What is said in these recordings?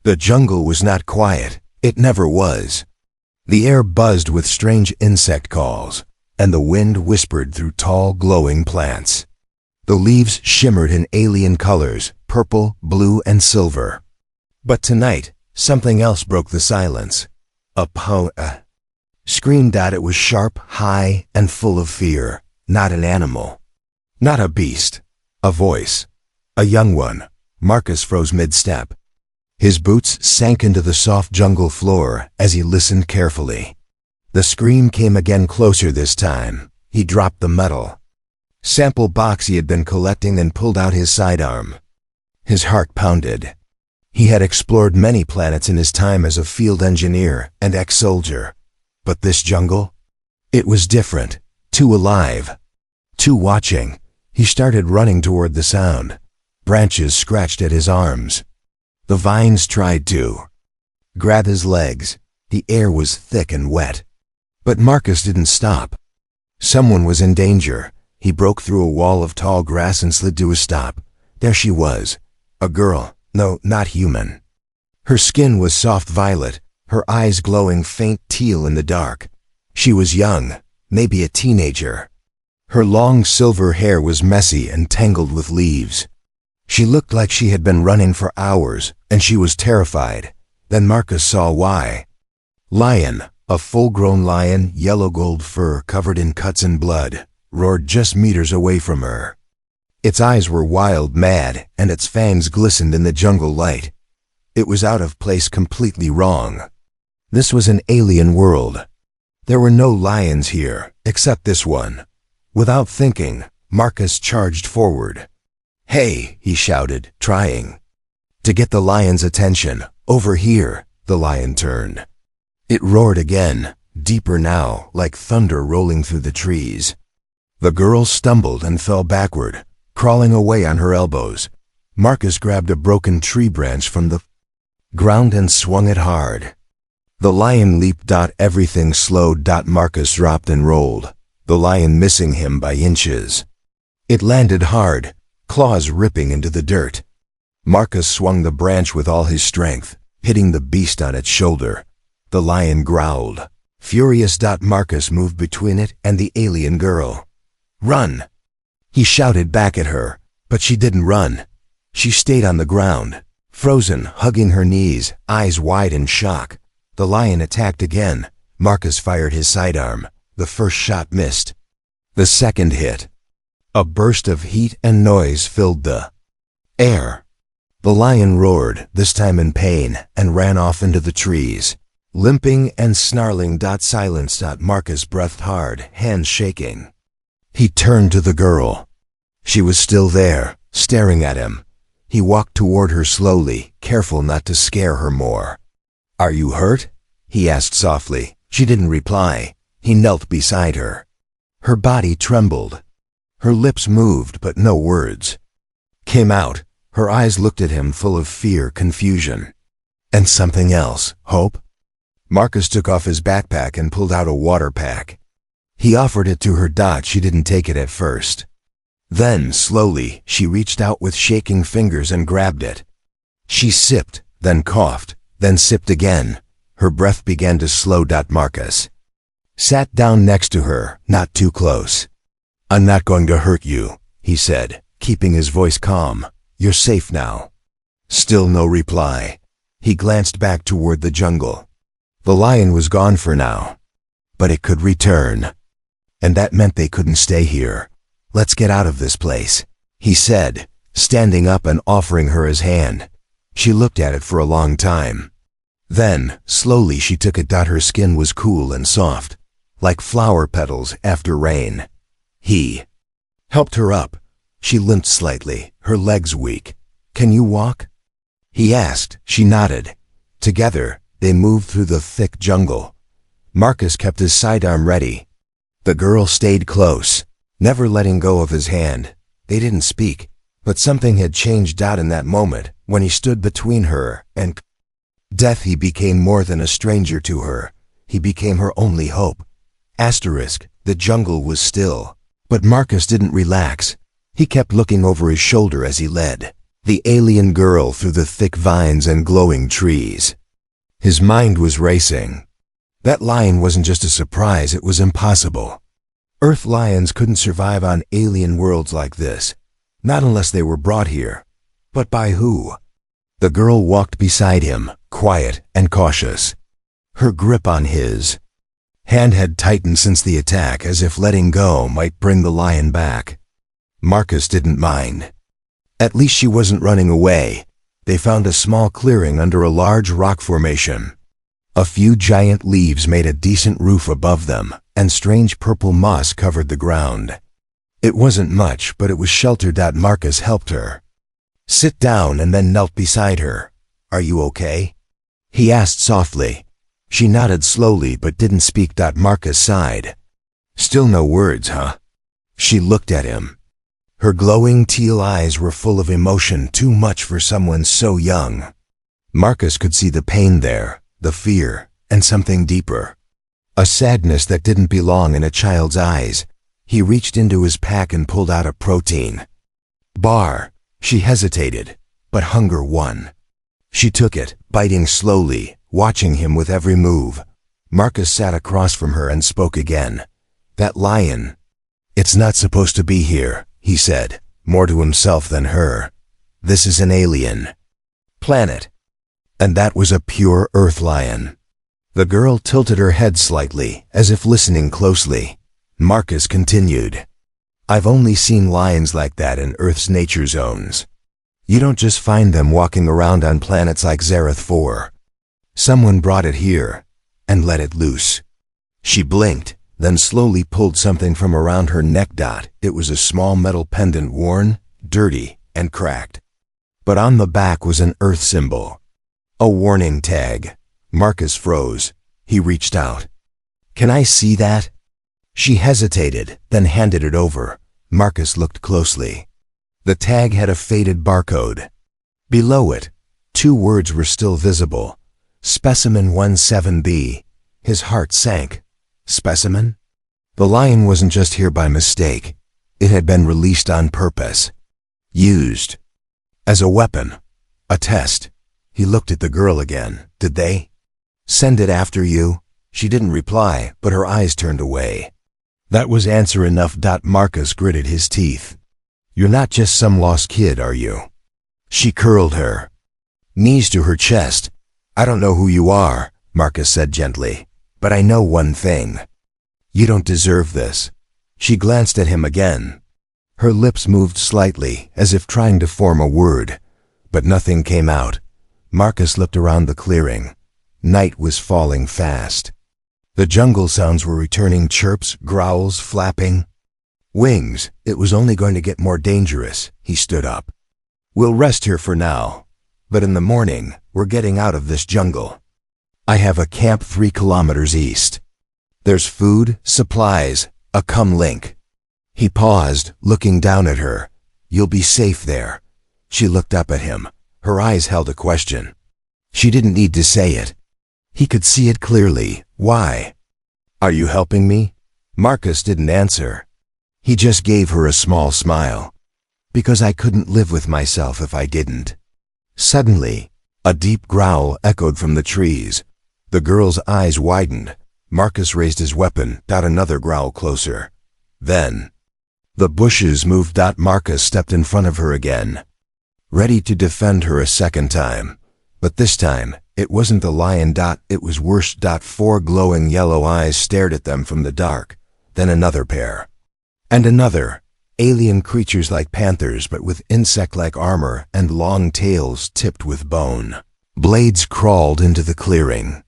The jungle was not quiet. It never was. The air buzzed with strange insect calls, and the wind whispered through tall, glowing plants. The leaves shimmered in alien colors, purple, blue, and silver. But tonight, something else broke the silence. A screamed out. It was sharp, high, and full of fear. Not an animal. Not a beast. A voice. A young one. Marcus froze mid-step. His boots sank into the soft jungle floor as he listened carefully. The scream came again, closer this time. He dropped the metal sample box he had been collecting and pulled out his sidearm. His heart pounded. He had explored many planets in his time as a field engineer and ex-soldier. But this jungle? It was different. Too alive. Too watching. He started running toward the sound. Branches scratched at his arms. The vines tried to grab his legs. The air was thick and wet. But Marcus didn't stop. Someone was in danger. He broke through a wall of tall grass and slid to a stop. There she was. A girl. No, not human. Her skin was soft violet, her eyes glowing faint teal in the dark. She was young, maybe a teenager. Her long silver hair was messy and tangled with leaves. She looked like she had been running for hours, and she was terrified. Then Marcus saw why. Lion, a full-grown lion, yellow gold fur covered in cuts and blood, roared just meters away from her. Its eyes were wild, mad, and its fangs glistened in the jungle light. It was out of place, completely wrong. This was an alien world. There were no lions here, except this one. Without thinking, Marcus charged forward. "Hey," he shouted, trying to get the lion's attention. "Over here." The lion turned. It roared again, deeper now, like thunder rolling through the trees. The girl stumbled and fell backward, crawling away on her elbows. Marcus grabbed a broken tree branch from the ground and swung it hard. The lion leaped. Everything slowed. Marcus dropped and rolled, the lion missing him by inches. It landed hard, claws ripping into the dirt. Marcus swung the branch with all his strength, hitting the beast on its shoulder. The lion growled. Furious. Marcus moved between it and the alien girl. "Run!" He shouted back at her, but she didn't run. She stayed on the ground, frozen, hugging her knees, eyes wide in shock. The lion attacked again. Marcus fired his sidearm. The first shot missed. The second hit. A burst of heat and noise filled the air. The lion roared, this time in pain, and ran off into the trees, limping and snarling. Silence. Marcus breathed hard, hands shaking. He turned to the girl. She was still there, staring at him. He walked toward her slowly, careful not to scare her more. "Are you hurt?" he asked softly. She didn't reply. He knelt beside her. Her body trembled. Her lips moved, but no words came out. Her eyes looked at him, full of fear, confusion, and something else, hope. Marcus took off his backpack and pulled out a water pack. He offered it to her. She didn't take it at first. Then, slowly, she reached out with shaking fingers and grabbed it. She sipped, then coughed, then sipped again. Her breath began to slow. Marcus sat down next to her, not too close. "I'm not going to hurt you," he said, keeping his voice calm. "You're safe now." Still no reply. He glanced back toward the jungle. The lion was gone for now. But it could return. And that meant they couldn't stay here. "Let's get out of this place," he said, standing up and offering her his hand. She looked at it for a long time. Then, slowly she took it. Her skin was cool and soft, like flower petals after rain. He helped her up. She limped slightly, her legs weak. "Can you walk?" he asked. She nodded. Together, they moved through the thick jungle. Marcus kept his sidearm ready. The girl stayed close, never letting go of his hand. They didn't speak, but something had changed. In that moment, when he stood between her and death, he became more than a stranger to her. He became her only hope. The jungle was still, but Marcus didn't relax. He kept looking over his shoulder as he led. The alien girl through the thick vines and glowing trees. His mind was racing. That lion wasn't just a surprise, it was impossible. Earth lions couldn't survive on alien worlds like this, not unless they were brought here. But by who? The girl walked beside him, quiet and cautious. Her grip on his hand had tightened since the attack, as if letting go might bring the lion back. Marcus didn't mind. At least she wasn't running away. They found a small clearing under a large rock formation. A few giant leaves made a decent roof above them, and strange purple moss covered the ground. It wasn't much, but it was shelter. Marcus helped her sit down and then knelt beside her. "Are you okay?" he asked softly. She nodded slowly but didn't speak. Marcus sighed. "Still no words, huh?" She looked at him. Her glowing teal eyes were full of emotion, too much for someone so young. Marcus could see the pain there, the fear, and something deeper. A sadness that didn't belong in a child's eyes. He reached into his pack and pulled out a protein bar. She hesitated, but hunger won. She took it, biting slowly, watching him with every move. Marcus sat across from her and spoke again. "That lion, it's not supposed to be here," he said, more to himself than her. "This is an alien planet." And that was a pure Earth lion. The girl tilted her head slightly, as if listening closely. Marcus continued. "I've only seen lions like that in Earth's nature zones. You don't just find them walking around on planets like Xerath 4. Someone brought it here and let it loose." She blinked, then slowly pulled something from around her neck. It was a small metal pendant, worn, dirty, and cracked. But on the back was an Earth symbol. A warning tag. Marcus froze. He reached out. "Can I see that?" She hesitated, then handed it over. Marcus looked closely. The tag had a faded barcode. Below it, 2 words were still visible. Specimen 17B. His heart sank. Specimen? The lion wasn't just here by mistake. It had been released on purpose. Used as a weapon. A test. He looked at the girl again. "Did they send it after you?" She didn't reply, but her eyes turned away. That was answer enough. Marcus gritted his teeth. "You're not just some lost kid, are you?" She curled her knees to her chest. "I don't know who you are," Marcus said gently, "but I know one thing. You don't deserve this." She glanced at him again. Her lips moved slightly, as if trying to form a word, but nothing came out. Marcus looked around the clearing. Night was falling fast. The jungle sounds were returning: chirps, growls, flapping wings. It was only going to get more dangerous. He stood up. "We'll rest here for now, but in the morning, we're getting out of this jungle. I have a camp 3 kilometers east. There's food, supplies, a link." He paused, looking down at her. "You'll be safe there." She looked up at him. Her eyes held a question. She didn't need to say it. He could see it clearly. "Why? Are you helping me?" Marcus didn't answer. He just gave her a small smile. "Because I couldn't live with myself if I didn't." Suddenly, a deep growl echoed from the trees. The girl's eyes widened. Marcus raised his weapon. Another growl closer. Then the bushes moved. Marcus stepped in front of her again, ready to defend her a second time. But this time, it wasn't the lion. It was worse. 4 glowing yellow eyes stared at them from the dark. Then another pair. And another. Alien creatures like panthers, but with insect-like armor and long tails tipped with bone. Blades crawled into the clearing.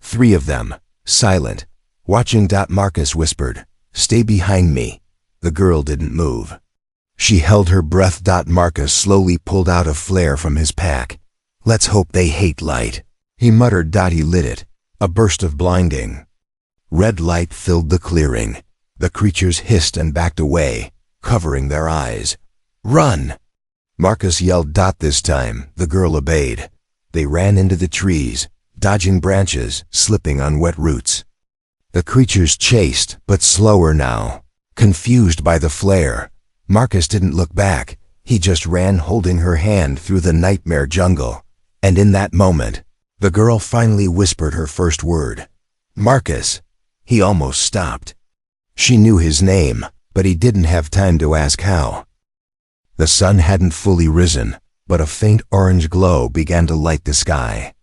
3 of them, silent, watching. Marcus whispered, "Stay behind me." The girl didn't move. She held her breath. Marcus slowly pulled out a flare from his pack. "Let's hope they hate light," he muttered. He lit it. A burst of blinding red light filled the clearing. The creatures hissed and backed away, covering their eyes. "Run!" Marcus yelled. This time, the girl obeyed. They ran into the trees, dodging branches, slipping on wet roots. The creatures chased, but slower now, confused by the flare. Marcus didn't look back. He just ran holding her hand through the nightmare jungle. And in that moment, the girl finally whispered her first word. Marcus. He almost stopped. She knew his name, but he didn't have time to ask how. The sun hadn't fully risen, but a faint orange glow began to light the sky.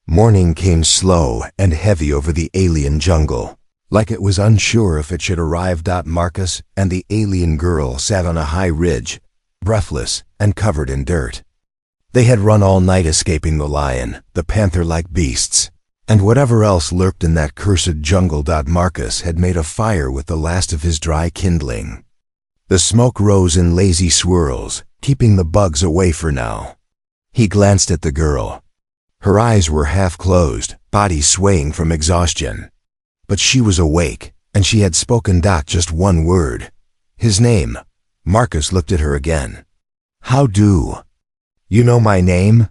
Morning came slow and heavy over the alien jungle, like it was unsure if it should arrive. Marcus and the alien girl sat on a high ridge, breathless and covered in dirt. They had run all night escaping the lion, the panther-like beasts, and whatever else lurked in that cursed jungle. Marcus had made a fire with the last of his dry kindling. The smoke rose in lazy swirls, keeping the bugs away for now. He glanced at the girl. Her eyes were half closed, body swaying from exhaustion. But she was awake, and she had spoken just one word. His name. Marcus looked at her again. How do? You know my name?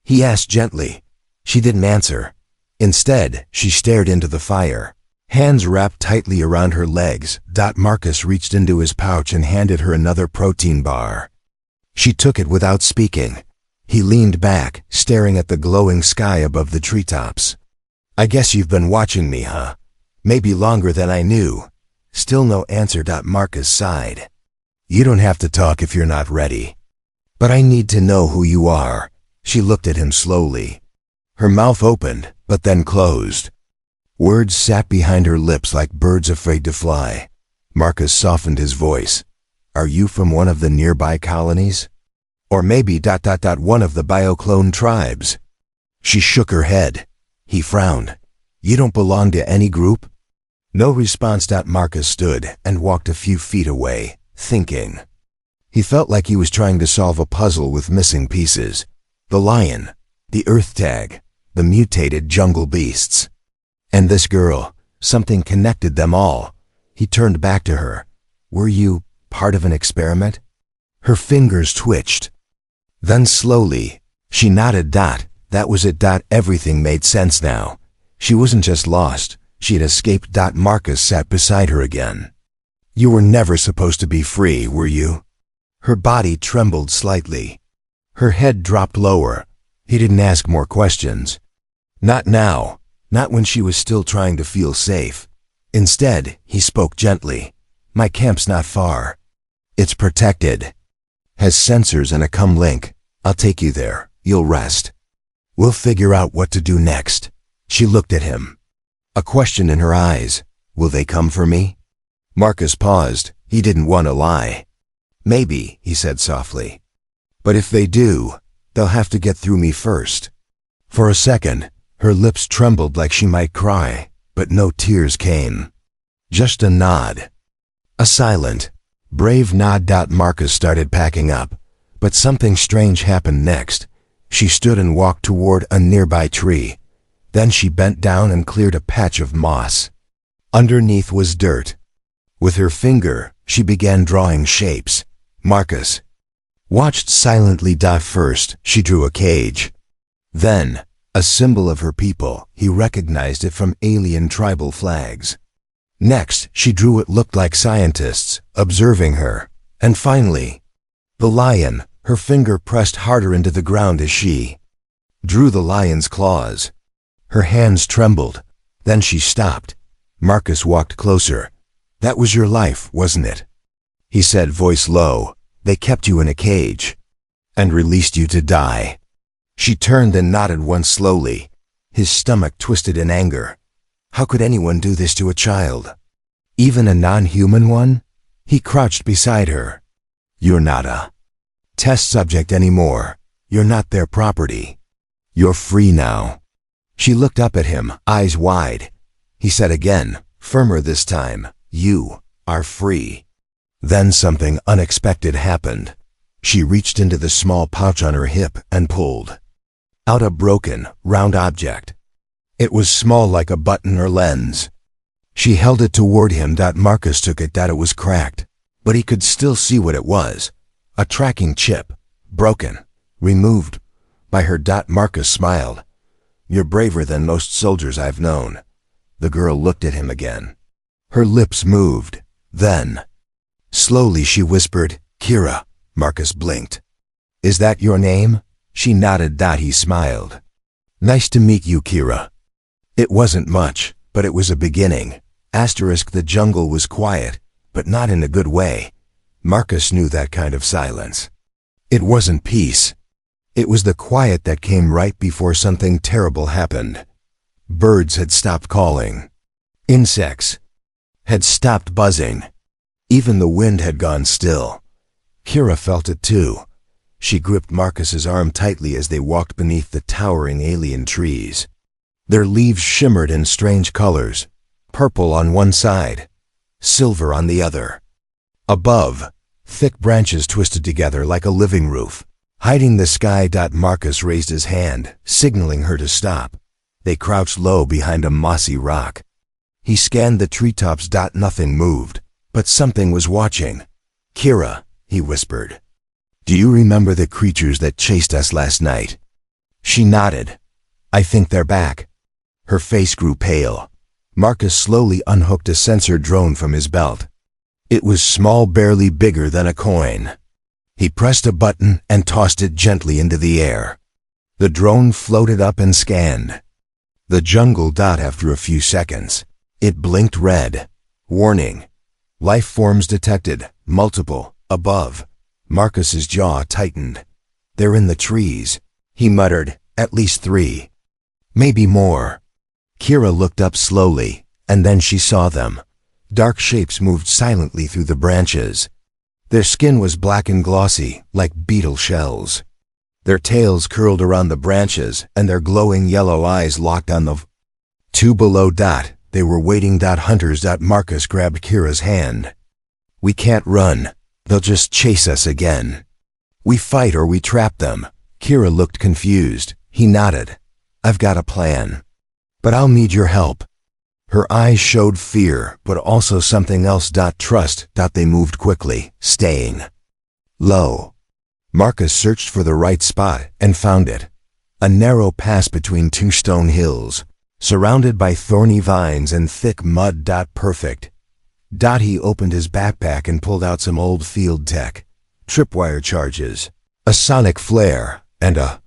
He asked gently. She didn't answer. Instead, she stared into the fire, hands wrapped tightly around her legs. Marcus reached into his pouch and handed her another protein bar. She took it without speaking. He leaned back, staring at the glowing sky above the treetops. I guess you've been watching me, huh? Maybe longer than I knew. Still no answer. Marcus sighed. You don't have to talk if you're not ready. But I need to know who you are. She looked at him slowly. Her mouth opened, but then closed. Words sat behind her lips like birds afraid to fly. Marcus softened his voice. Are you from one of the nearby colonies? Or maybe one of the bioclone tribes? She shook her head. He frowned. You don't belong to any group? No response. Marcus stood and walked a few feet away, thinking. He felt like he was trying to solve a puzzle with missing pieces. The lion, the earth tag, the mutated jungle beasts. And this girl, something connected them all. He turned back to her. Were you part of an experiment? Her fingers twitched. Then slowly, she nodded. That was it. Everything made sense now. She wasn't just lost, she had escaped. Marcus sat beside her again. You were never supposed to be free, were you? Her body trembled slightly. Her head dropped lower. He didn't ask more questions. Not now, not when she was still trying to feel safe. Instead, he spoke gently. My camp's not far. It's protected. Has sensors and a link. I'll take you there. You'll rest. We'll figure out what to do next. She looked at him. A question in her eyes. Will they come for me? Marcus paused. He didn't want to lie. Maybe, he said softly. But if they do, they'll have to get through me first. For a second, her lips trembled like she might cry, but no tears came. Just a nod. A silent, brave nod. Marcus started packing up, but something strange happened next. She stood and walked toward a nearby tree. Then she bent down and cleared a patch of moss. Underneath was dirt. With her finger, she began drawing shapes. Marcus watched silently. First, she drew a cage. Then, a symbol of her people. He recognized it from alien tribal flags. Next, she drew what looked like scientists, observing her. And finally, the lion, her finger pressed harder into the ground as she drew the lion's claws. Her hands trembled. Then she stopped. Marcus walked closer. That was your life, wasn't it? He said, voice low. They kept you in a cage and released you to die. She turned and nodded once slowly. His stomach twisted in anger. How could anyone do this to a child? Even a non-human one? He crouched beside her. You're not a test subject anymore. You're not their property. You're free now. She looked up at him, eyes wide. He said again, firmer this time, you are free. Then something unexpected happened. She reached into the small pouch on her hip and pulled out a broken, round object. It was small like a button or lens. She held it toward him. Marcus took it. It was cracked, but he could still see what it was. A tracking chip, broken, removed by her. Marcus smiled. You're braver than most soldiers I've known. The girl looked at him again. Her lips moved. Then, slowly she whispered, Kira, Marcus blinked. Is that your name? She nodded. He smiled. Nice to meet you, Kira. It wasn't much, but it was a beginning. The jungle was quiet, but not in a good way. Marcus knew that kind of silence. It wasn't peace. It was the quiet that came right before something terrible happened. Birds had stopped calling. Insects had stopped buzzing. Even the wind had gone still. Kira felt it too. She gripped Marcus's arm tightly as they walked beneath the towering alien trees. Their leaves shimmered in strange colors, purple on one side, silver on the other. Above, thick branches twisted together like a living roof, hiding the sky. Marcus raised his hand, signaling her to stop. They crouched low behind a mossy rock. He scanned the treetops. Nothing moved, but something was watching. Kira, he whispered. Do you remember the creatures that chased us last night? She nodded. I think they're back. Her face grew pale. Marcus slowly unhooked a sensor drone from his belt. It was small, barely bigger than a coin. He pressed a button and tossed it gently into the air. The drone floated up and scanned the jungle. After a few seconds, it blinked red. Warning. Life forms detected. Multiple. Above. Marcus's jaw tightened. They're in the trees, he muttered. At least 3. Maybe more. Kira looked up slowly, and then she saw them. Dark shapes moved silently through the branches. Their skin was black and glossy, like beetle shells. Their tails curled around the branches, and their glowing yellow eyes locked on the 2 below. They were waiting. Hunters. Marcus grabbed Kira's hand. We can't run. They'll just chase us again. We fight or we trap them. Kira looked confused. He nodded. I've got a plan. But I'll need your help. Her eyes showed fear, but also something else. Trust. They moved quickly, staying low. Marcus searched for the right spot and found it. A narrow pass between 2 stone hills, surrounded by thorny vines and thick mud. Perfect. He opened his backpack and pulled out some old field tech. Tripwire charges, a sonic flare, and a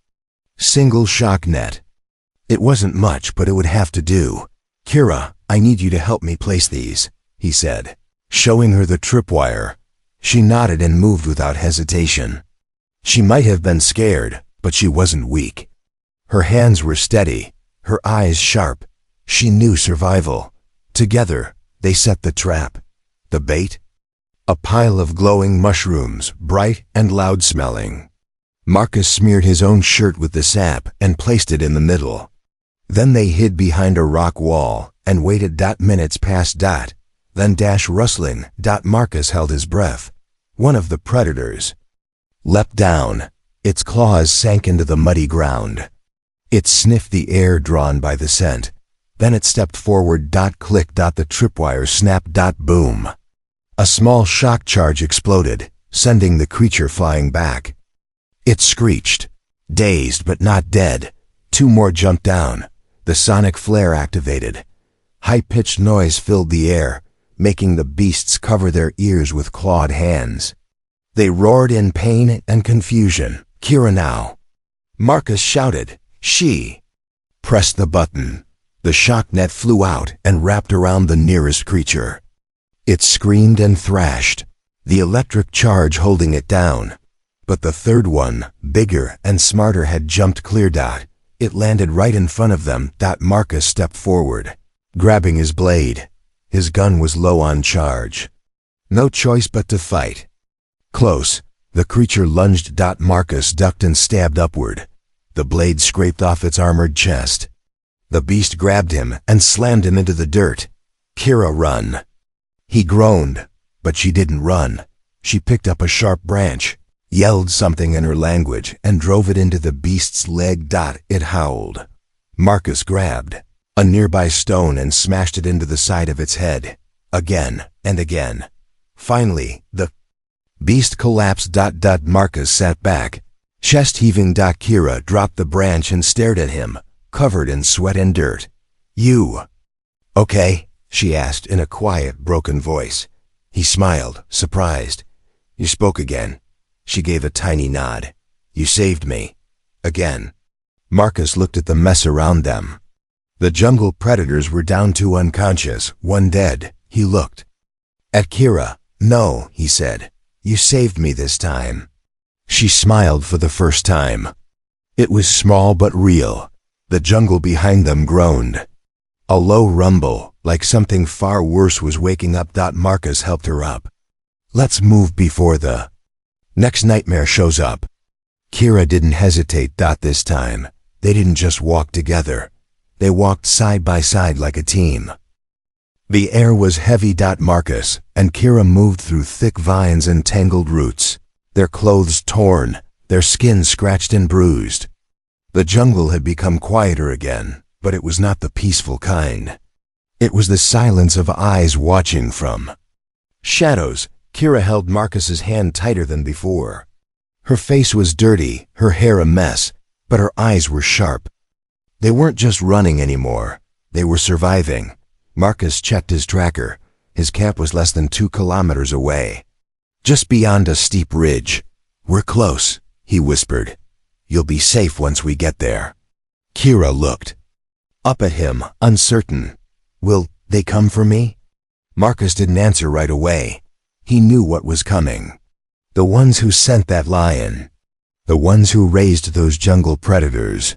single shock net. It wasn't much, but it would have to do. Kira, I need you to help me place these, he said, showing her the tripwire. She nodded and moved without hesitation. She might have been scared, but she wasn't weak. Her hands were steady, her eyes sharp. She knew survival. Together, they set the trap. The bait? A pile of glowing mushrooms, bright and loud-smelling. Marcus smeared his own shirt with the sap and placed it in the middle. Then they hid behind a rock wall and waited. Minutes passed. Then rustling. Marcus held his breath. One of the predators leapt down. Its claws sank into the muddy ground. It sniffed the air drawn by the scent. Then it stepped forward. Click. The tripwire snapped. Boom. A small shock charge exploded, sending the creature flying back. It screeched, dazed but not dead. 2 more jumped down. The sonic flare activated. High-pitched noise filled the air, making the beasts cover their ears with clawed hands. They roared in pain and confusion. Kira now. Marcus shouted. She pressed the button. The shock net flew out and wrapped around the nearest creature. It screamed and thrashed, the electric charge holding it down. But the third one, bigger and smarter, had jumped clear. It landed right in front of them. Marcus stepped forward, grabbing his blade. His gun was low on charge. No choice but to fight. Close, the creature lunged. Marcus ducked and stabbed upward. The blade scraped off its armored chest. The beast grabbed him and slammed him into the dirt. Kira, run. He groaned, but she didn't run. She picked up a sharp branch, yelled something in her language, and drove it into the beast's leg. It howled. Marcus grabbed a nearby stone and smashed it into the side of its head, again and again. Finally, the beast collapsed. Marcus sat back, chest heaving. Kira dropped the branch and stared at him, covered in sweat and dirt. You okay? She asked in a quiet, broken voice. He smiled, surprised. You spoke again. She gave a tiny nod. You saved me. Again. Marcus looked at the mess around them. The jungle predators were down 2 unconscious, 1 dead. He looked at Kira. No, he said. You saved me this time. She smiled for the first time. It was small but real. The jungle behind them groaned. A low rumble, like something far worse was waking up. Marcus helped her up. Let's move before the next nightmare shows up. Kira didn't hesitate. This time, they didn't just walk together. They walked side by side like a team. The air was heavy. Marcus and Kira moved through thick vines and tangled roots, their clothes torn, their skin scratched and bruised. The jungle had become quieter again, but it was not the peaceful kind. It was the silence of eyes watching from shadows. Kira held Marcus's hand tighter than before. Her face was dirty, her hair a mess, but her eyes were sharp. They weren't just running anymore. They were surviving. Marcus checked his tracker. His camp was less than 2 kilometers away, just beyond a steep ridge. We're close, he whispered. You'll be safe once we get there. Kira looked up at him, uncertain. Will they come for me? Marcus didn't answer right away. He knew what was coming. The ones who sent that lion. The ones who raised those jungle predators.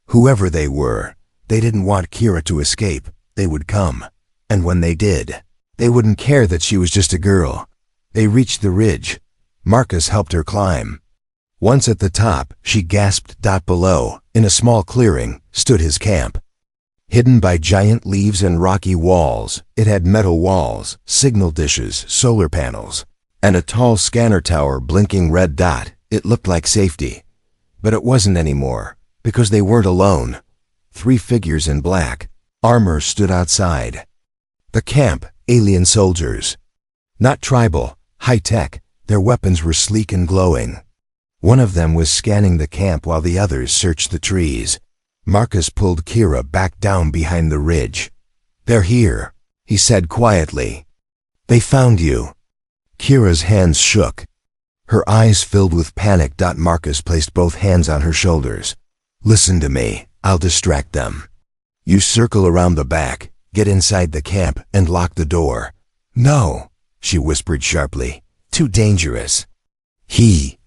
Whoever they were, they didn't want Kira to escape. They would come. And when they did, they wouldn't care that she was just a girl. They reached the ridge. Marcus helped her climb. Once at the top, she gasped. Below, in a small clearing, stood his camp. Hidden by giant leaves and rocky walls, it had metal walls, signal dishes, solar panels, and a tall scanner tower blinking red dot. It looked like safety. But it wasn't anymore, because they weren't alone. 3 figures in black armor stood outside. The camp, alien soldiers. Not tribal, high-tech. Their weapons were sleek and glowing. One of them was scanning the camp while the others searched the trees. Marcus pulled Kira back down behind the ridge. They're here, he said quietly. They found you. Kira's hands shook. Her eyes filled with panic. Marcus placed both hands on her shoulders. Listen to me, I'll distract them. You circle around the back, get inside the camp, and lock the door. No, she whispered sharply. Too dangerous. He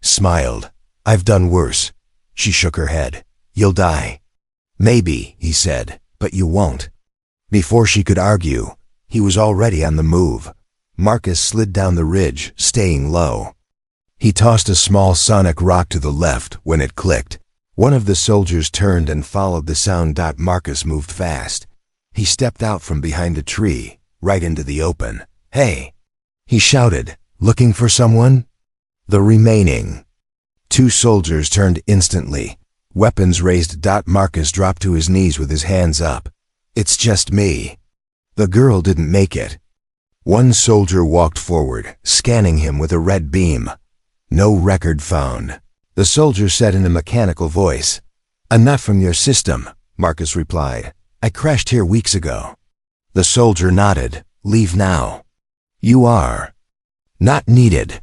smiled. I've done worse. She shook her head. You'll die. Maybe, he said, but you won't. Before she could argue, he was already on the move. Marcus slid down the ridge, staying low. He tossed a small sonic rock to the left. When it clicked, one of the soldiers turned and followed the sound. Marcus moved fast. He stepped out from behind a tree, right into the open. Hey! He shouted, looking for someone? The remaining 2 soldiers turned instantly, weapons raised. Marcus dropped to his knees with his hands up. It's just me. The girl didn't make it. One soldier walked forward, scanning him with a red beam. No record found. The soldier said in a mechanical voice. I'm not from your system, Marcus replied. I crashed here weeks ago. The soldier nodded. Leave now. You are not needed.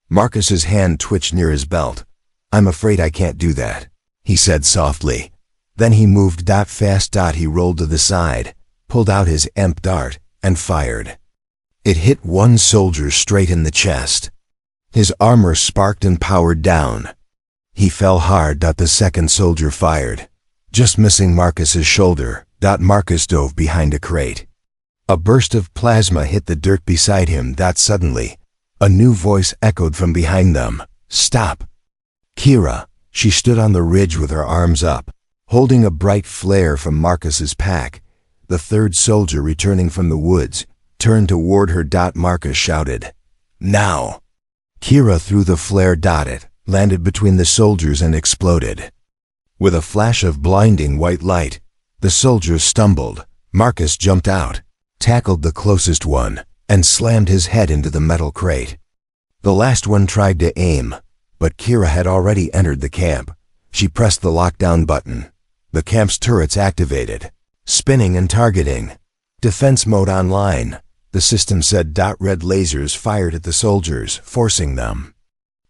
Marcus's hand twitched near his belt. I'm afraid I can't do that, he said softly. Then he moved. Fast. He rolled to the side, pulled out his EMP dart, and fired. It hit one soldier straight in the chest. His armor sparked and powered down. He fell hard. The second soldier fired, just missing Marcus's shoulder. Marcus dove behind a crate. A burst of plasma hit the dirt beside him. Suddenly, a new voice echoed from behind them. Stop. Kira. She stood on the ridge with her arms up, holding a bright flare from Marcus's pack. The third soldier, returning from the woods, turned toward her. Marcus shouted, Now! Kira threw the flare. It landed between the soldiers and exploded. With a flash of blinding white light, the soldiers stumbled. Marcus jumped out, tackled the closest one, and slammed his head into the metal crate. The last one tried to aim, but Kira had already entered the camp. She pressed the lockdown button. The camp's turrets activated, spinning and targeting. Defense mode online, the system said. Red lasers fired at the soldiers, forcing them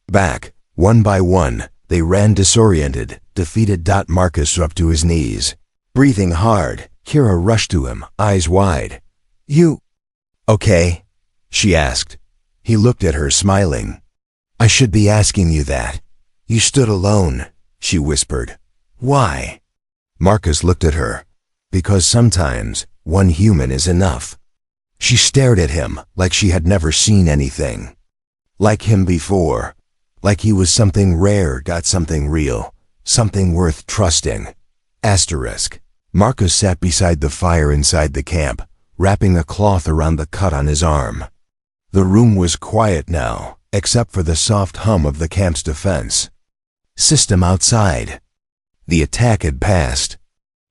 Back, one by one, they ran disoriented, defeated. Marcus up to his knees. Breathing hard, Kira rushed to him, eyes wide. You okay? She asked. He looked at her, smiling. I should be asking you that. You stood alone, she whispered. Why? Marcus looked at her. Because sometimes, one human is enough. She stared at him like she had never seen anything. Like him before. Like he was something rare, something real. Something worth trusting. Asterisk. Marcus sat beside the fire inside the camp, wrapping a cloth around the cut on his arm. The room was quiet now, except for the soft hum of the camp's defense system outside. The attack had passed.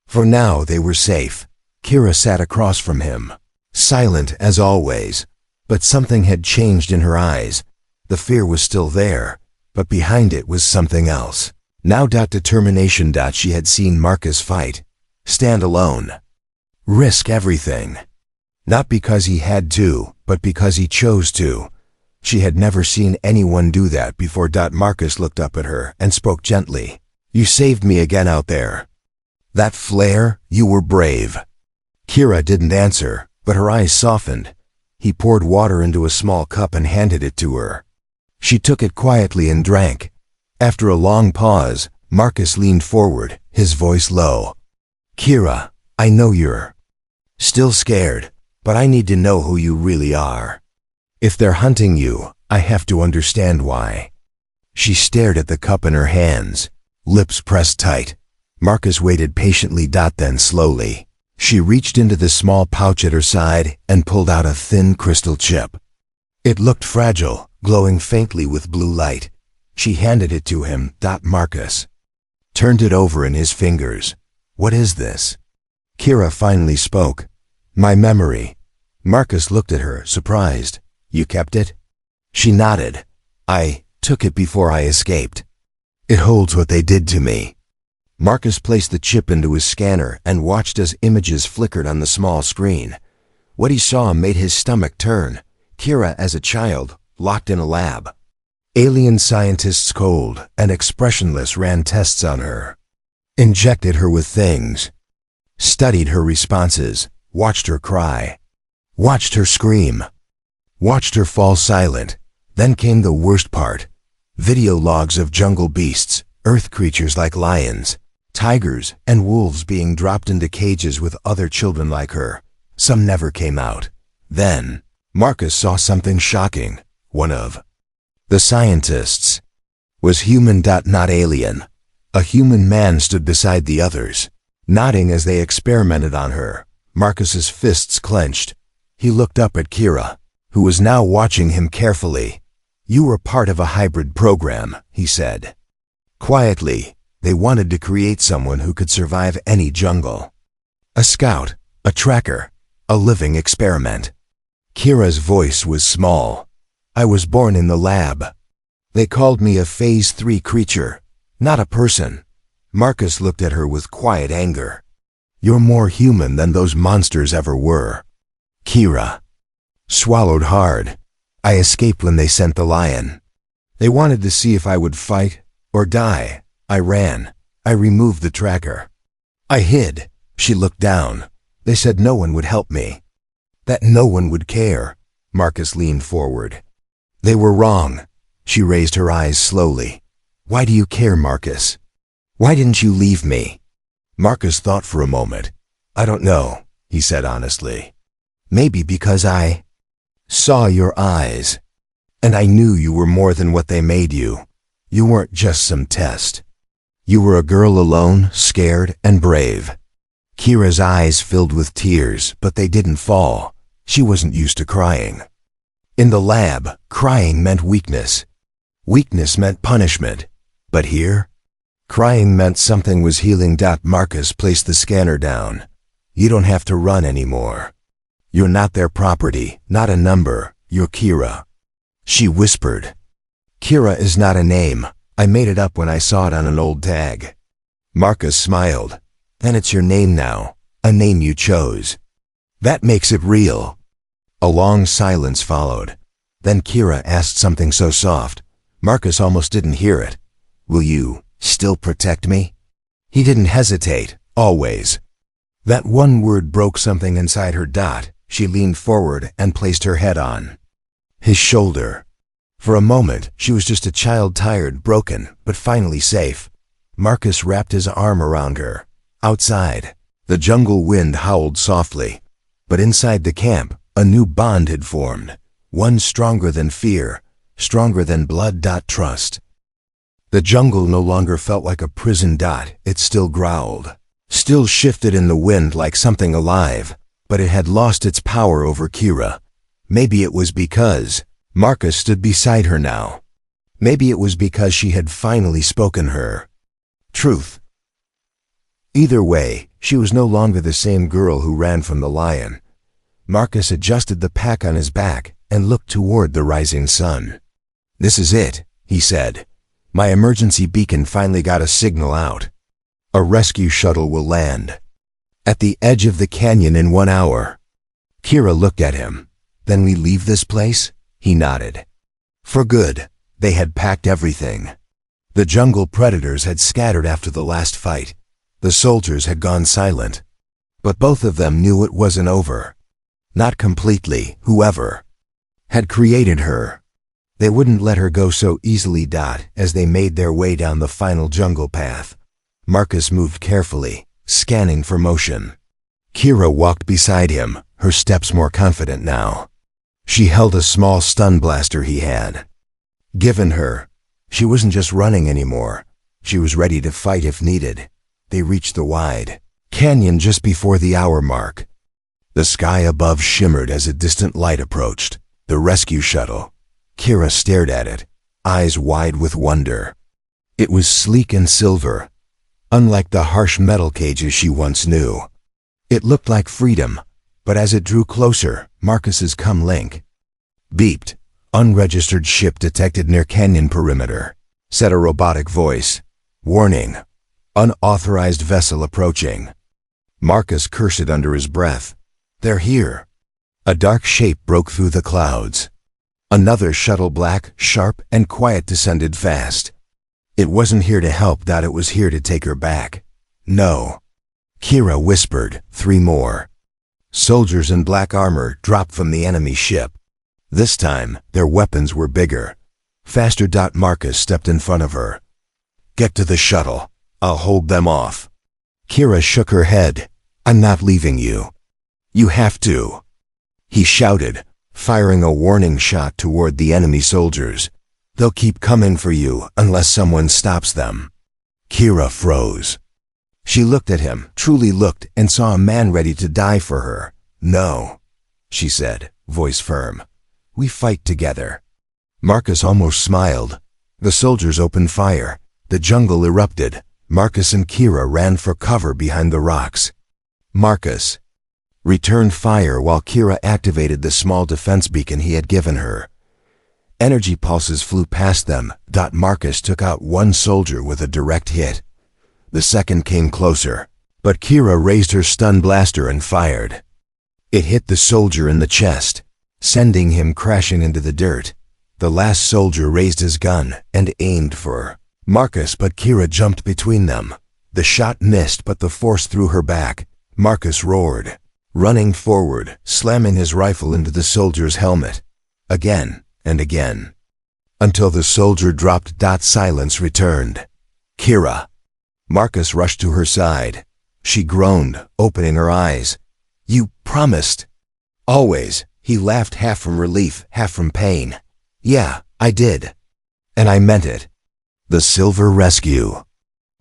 For now they were safe. Kira sat across from him, silent as always, but something had changed in her eyes. The fear was still there, but behind it was something else. Now determination. She had seen Marcus fight, stand alone, risk everything. Not because he had to, but because he chose to. She had never seen anyone do that before. Marcus looked up at her and spoke gently. You saved me again out there. That flare, you were brave. Kira didn't answer, but her eyes softened. He poured water into a small cup and handed it to her. She took it quietly and drank. After a long pause, Marcus leaned forward, his voice low. Kira, I know you're still scared, but I need to know who you really are. If they're hunting you, I have to understand why. She stared at the cup in her hands, lips pressed tight. Marcus waited patiently. Then slowly, she reached into the small pouch at her side and pulled out a thin crystal chip. It looked fragile, glowing faintly with blue light. She handed it to him. Marcus turned it over in his fingers. What is this? Kira finally spoke. My memory. Marcus looked at her, surprised. You kept it? She nodded. I took it before I escaped. It holds what they did to me. Marcus placed the chip into his scanner and watched as images flickered on the small screen. What he saw made his stomach turn. Kira as a child, locked in a lab. Alien scientists, cold and expressionless, ran tests on her. Injected her with things. Studied her responses. Watched her cry. Watched her scream. Watched her fall silent. Then came the worst part. Video logs of jungle beasts, earth creatures like lions, tigers, and wolves being dropped into cages with other children like her. Some never came out. Then, Marcus saw something shocking. One of the scientists was human. Not alien. A human man stood beside the others, nodding as they experimented on her. Marcus's fists clenched. He looked up at Kira, who was now watching him carefully. You were part of a hybrid program, he said. Quietly, they wanted to create someone who could survive any jungle. A scout, a tracker, a living experiment. Kira's voice was small. I was born in the lab. They called me a Phase 3 creature, not a person. Marcus looked at her with quiet anger. You're more human than those monsters ever were. Kira swallowed hard. I escaped when they sent the lion. They wanted to see if I would fight or die. I ran. I removed the tracker. I hid. She looked down. They said no one would help me. That no one would care. Marcus leaned forward. They were wrong. She raised her eyes slowly. Why do you care, Marcus? Why didn't you leave me? Marcus thought for a moment. I don't know, he said honestly. Maybe because I saw your eyes, and I knew you were more than what they made you. You weren't just some test. You were a girl alone, scared, and brave. Kira's eyes filled with tears, but they didn't fall. She wasn't used to crying. In the lab, crying meant weakness. Weakness meant punishment. But here, crying meant something was healing. Marcus placed the scanner down. You don't have to run anymore. You're not their property, not a number. You're Kira. She whispered. Kira is not a name. I made it up when I saw it on an old tag. Marcus smiled. Then it's your name now, a name you chose. That makes it real. A long silence followed. Then Kira asked something so soft. Marcus almost didn't hear it. Will you still protect me? He didn't hesitate, always. That one word broke something inside her. She leaned forward and placed her head on his shoulder. For a moment, she was just a child, tired, broken, but finally safe. Marcus wrapped his arm around her. Outside, the jungle wind howled softly. But inside the camp, a new bond had formed. One stronger than fear, stronger than blood. Trust. The jungle no longer felt like a prison. It still growled, still shifted in the wind like something alive, but it had lost its power over Kira. Maybe it was because Marcus stood beside her now. Maybe it was because she had finally spoken her truth. Either way, she was no longer the same girl who ran from the lion. Marcus adjusted the pack on his back and looked toward the rising sun. This is it, he said. My emergency beacon finally got a signal out. A rescue shuttle will land at the edge of the canyon in 1 hour. Kira looked at him. Then we leave this place? He nodded. For good. They had packed everything. The jungle predators had scattered after the last fight. The soldiers had gone silent. But both of them knew it wasn't over. Not completely. Whoever had created her, they wouldn't let her go so easily. As they made their way down the final jungle path, Marcus moved carefully, scanning for motion. Kira walked beside him, her steps more confident now. She held a small stun blaster he had given her. She wasn't just running anymore. She was ready to fight if needed. They reached the wide canyon just before the hour mark. The sky above shimmered as a distant light approached. The rescue shuttle. Kira stared at it, eyes wide with wonder. It was sleek and silver, unlike the harsh metal cages she once knew. It looked like freedom, but as it drew closer, Marcus's comlink beeped. Unregistered ship detected near canyon perimeter, said a robotic voice. Warning, unauthorized vessel approaching. Marcus cursed under his breath. They're here. A dark shape broke through the clouds. Another shuttle, black, sharp, and quiet, descended fast. It wasn't here to help. It was here to take her back. No. Kira whispered. 3 more. Soldiers in black armor dropped from the enemy ship. This time, their weapons were bigger. Faster. Marcus stepped in front of her. Get to the shuttle. I'll hold them off. Kira shook her head. I'm not leaving you. You have to. He shouted, firing a warning shot toward the enemy soldiers. They'll keep coming for you unless someone stops them. Kira froze. She looked at him, truly looked, and saw a man ready to die for her. No, she said, voice firm. We fight together. Marcus almost smiled. The soldiers opened fire. The jungle erupted. Marcus and Kira ran for cover behind the rocks. Marcus returned fire while Kira activated the small defense beacon he had given her. Energy pulses flew past them. Marcus took out one soldier with a direct hit. The second came closer, but Kira raised her stun blaster and fired. It hit the soldier in the chest, sending him crashing into the dirt. The last soldier raised his gun and aimed for Marcus, but Kira jumped between them. The shot missed, but the force threw her back. Marcus roared, running forward, slamming his rifle into the soldier's helmet. Again and again, until the soldier dropped. Silence returned. Kira. Marcus rushed to her side. She groaned, opening her eyes. You promised. Always. He laughed, half from relief, half from pain. Yeah, I did. And I meant it. The Silver Rescue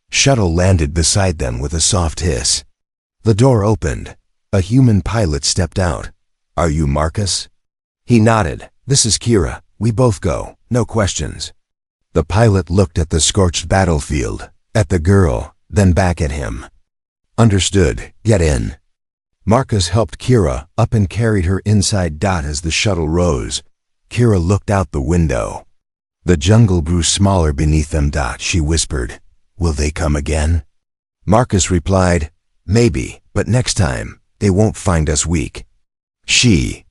shuttle landed beside them with a soft hiss. The door opened. A human pilot stepped out. Are you Marcus? He nodded. This is Kira. We both go. No questions. The pilot looked at the scorched battlefield, at the girl, then back at him. Understood. Get in. Marcus helped Kira up and carried her inside. As the shuttle rose, Kira looked out the window. The jungle grew smaller beneath them. She whispered, Will they come again? Marcus replied, Maybe, but next time, they won't find us weak. She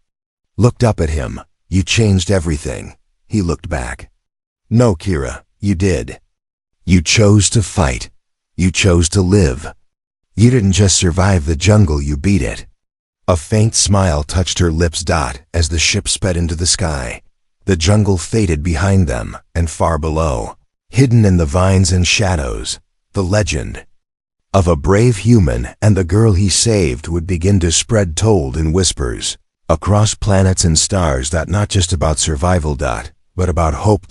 looked up at him. You changed everything. He looked back. No, Kira, you did. You chose to fight. You chose to live. You didn't just survive the jungle, you beat it. A faint smile touched her lips. As the ship sped into the sky, the jungle faded behind them, and far below, hidden in the vines and shadows, the legend of a brave human and the girl he saved would begin to spread, told in whispers, across planets and stars. Not just about survival. But about hope.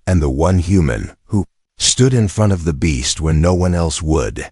And the one human who stood in front of the beast when no one else would.